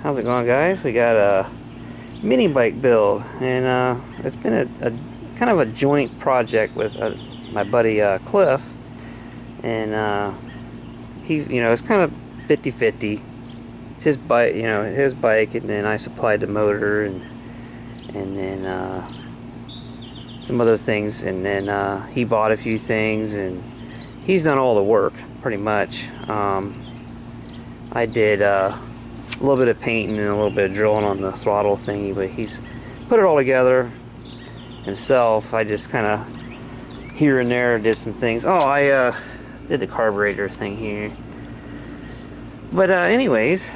How's it going, guys? We got a mini bike build, and it's been a kind of a joint project with my buddy Cliff, and he's, it's kind of 50-50. It's his bike, his bike, and then I supplied the motor and then some other things, and then he bought a few things, and he's done all the work pretty much. I did a little bit of painting and a little bit of drilling on the throttle thingy, but he's put it all together himself. I just kind of here and there did some things. Oh, I did the carburetor thing here. But anyways,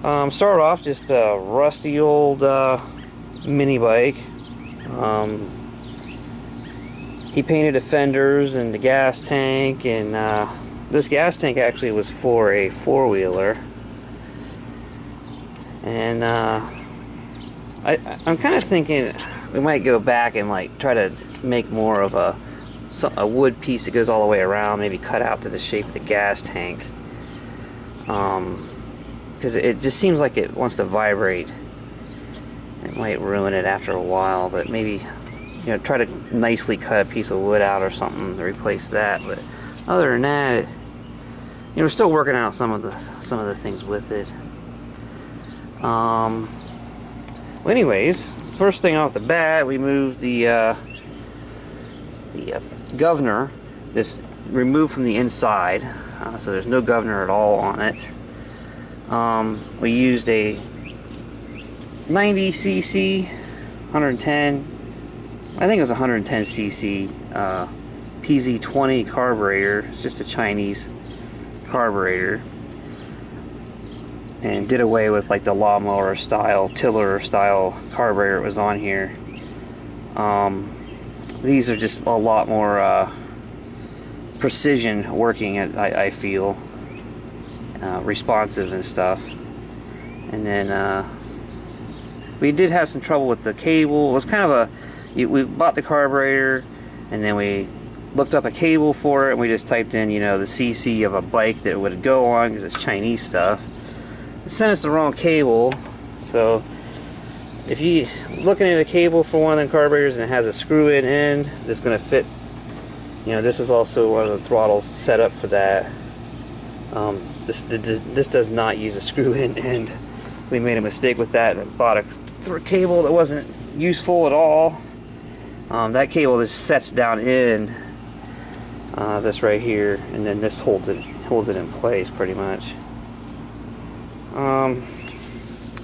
started off just a rusty old mini bike. He painted the fenders and the gas tank, and this gas tank actually was for a four-wheeler. And I'm kind of thinking we might go back and like try to make more of a wood piece that goes all the way around, maybe cut out to the shape of the gas tank, because it just seems like it wants to vibrate. It might ruin it after a while, but maybe try to nicely cut a piece of wood out or something to replace that. But other than that, we're still working out some of the things with it. Well, anyways, first thing off the bat, we moved the governor. This removed from the inside, so there's no governor at all on it. We used a 90cc, 110. I think it was 110cc PZ20 carburetor. It's just a Chinese carburetor. And did away with like the lawnmower style, tiller style carburetor that was on here. These are just a lot more precision working, I feel. Responsive and stuff. And then we did have some trouble with the cable. It was kind of we bought the carburetor, and then we looked up a cable for it, and we just typed in, the CC of a bike that it would go on, because it's Chinese stuff. It sent us the wrong cable. So if you looking at a cable for one of them carburetors and it has a screw-in end that's going to fit, this is also one of the throttles set up for that. This does not use a screw-in end. We made a mistake with that and bought a cable that wasn't useful at all. That cable just sets down in this right here, and then this holds it in place pretty much.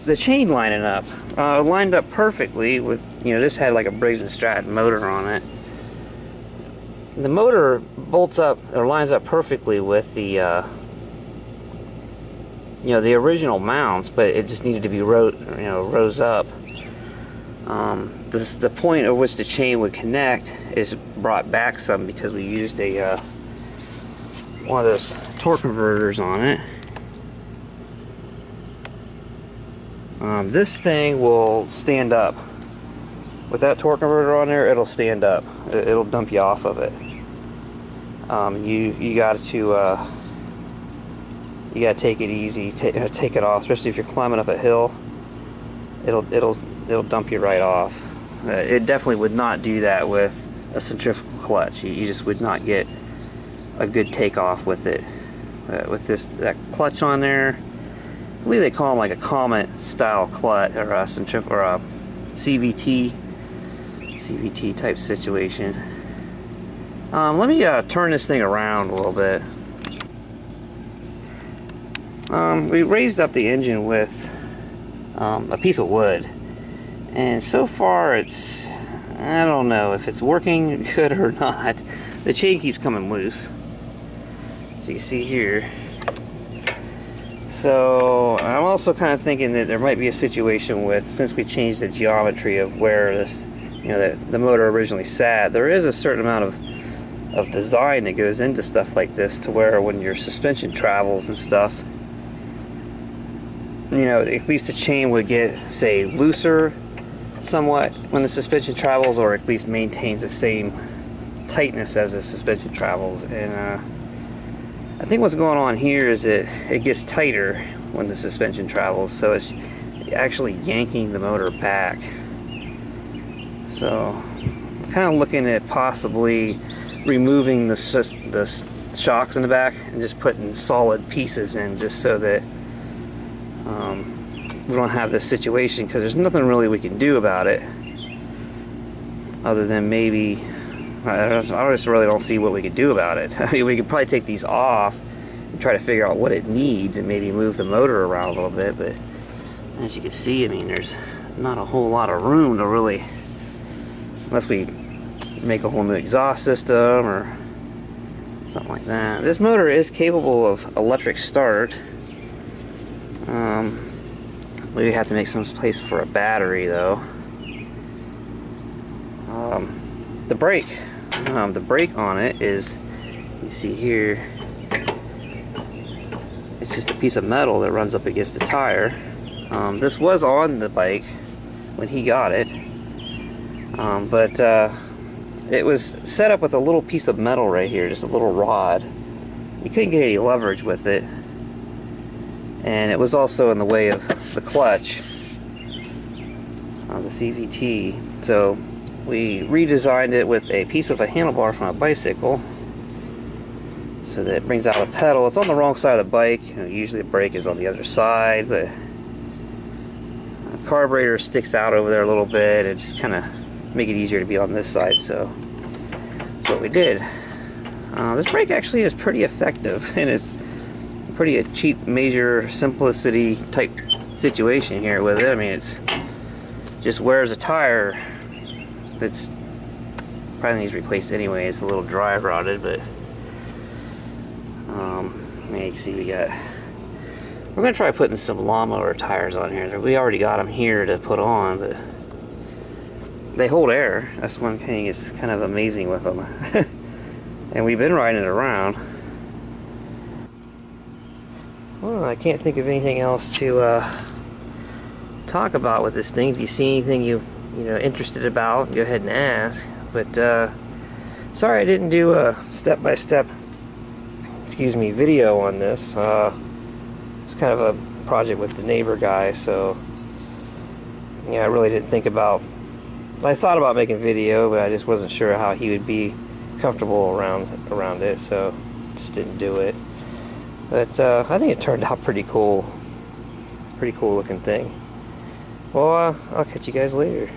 The chain lining up lined up perfectly with, this had like a Briggs & Stratton motor on it. The motor bolts up or lines up perfectly with the the original mounts, but it just needed to be rose up. The point at which the chain would connect is brought back some because we used a one of those torque converters on it. This thing will stand up. With that torque converter on there, it'll stand up. It'll dump you off of it. You got to take it easy. Take it off, especially if you're climbing up a hill. It'll dump you right off. It definitely would not do that with a centrifugal clutch. You just would not get a good takeoff with it. With that clutch on there, I believe they call them like a Comet style clutch, or a CVT type situation. Let me turn this thing around a little bit. We raised up the engine with a piece of wood, and so far I don't know if it's working good or not. The chain keeps coming loose, so you see here. So I'm also kind of thinking that there might be a situation with, since we changed the geometry of where this, the motor originally sat, there is a certain amount of design that goes into stuff like this, to where when your suspension travels and stuff, at least the chain would get, say, looser somewhat when the suspension travels, or at least maintains the same tightness as the suspension travels. And I think what's going on here is it gets tighter when the suspension travels, so actually yanking the motor back. So I'm kind of looking at possibly removing the shocks in the back and just putting solid pieces in, just so that we don't have this situation, because there's nothing really we can do about it other than maybe I just really don't see what we could do about it. I mean, we could probably take these off and try to figure out what it needs and maybe move the motor around a little bit, but as you can see, I mean, there's not a whole lot of room to really, unless we make a whole new exhaust system or something like that. This motor is capable of electric start. We have to make some place for a battery though. The brake on it is, you see here, it's just a piece of metal that runs up against the tire. This was on the bike when he got it, but it was set up with a little piece of metal right here, just a little rod. You couldn't get any leverage with it, and it was also in the way of the clutch on the CVT. So we redesigned it with a piece of a handlebar from a bicycle, so that it brings out a pedal. It's on the wrong side of the bike. You know, usually the brake is on the other side, but the carburetor sticks out over there a little bit and just kind of make it easier to be on this side. So that's what we did. This brake actually is pretty effective, and it's pretty a cheap major simplicity type situation here with it. I mean, it's just wears a tire that's probably needs replaced anyway. It's a little dry rotted, but you can see we're gonna try putting some lawnmower tires on here. We already got them here to put on, but they hold air. That's one thing is kind of amazing with them. And we've been riding it around. Well, I can't think of anything else to talk about with this thing. If you see anything you know interested about, go ahead and ask. But sorry I didn't do a step-by-step, video on this. It's kind of a project with the neighbor guy, so yeah, I really didn't think about. I thought about making video, but I just wasn't sure how he would be comfortable around it, so just didn't do it. But I think it turned out pretty cool. It's a pretty cool looking thing. Well, I'll catch you guys later.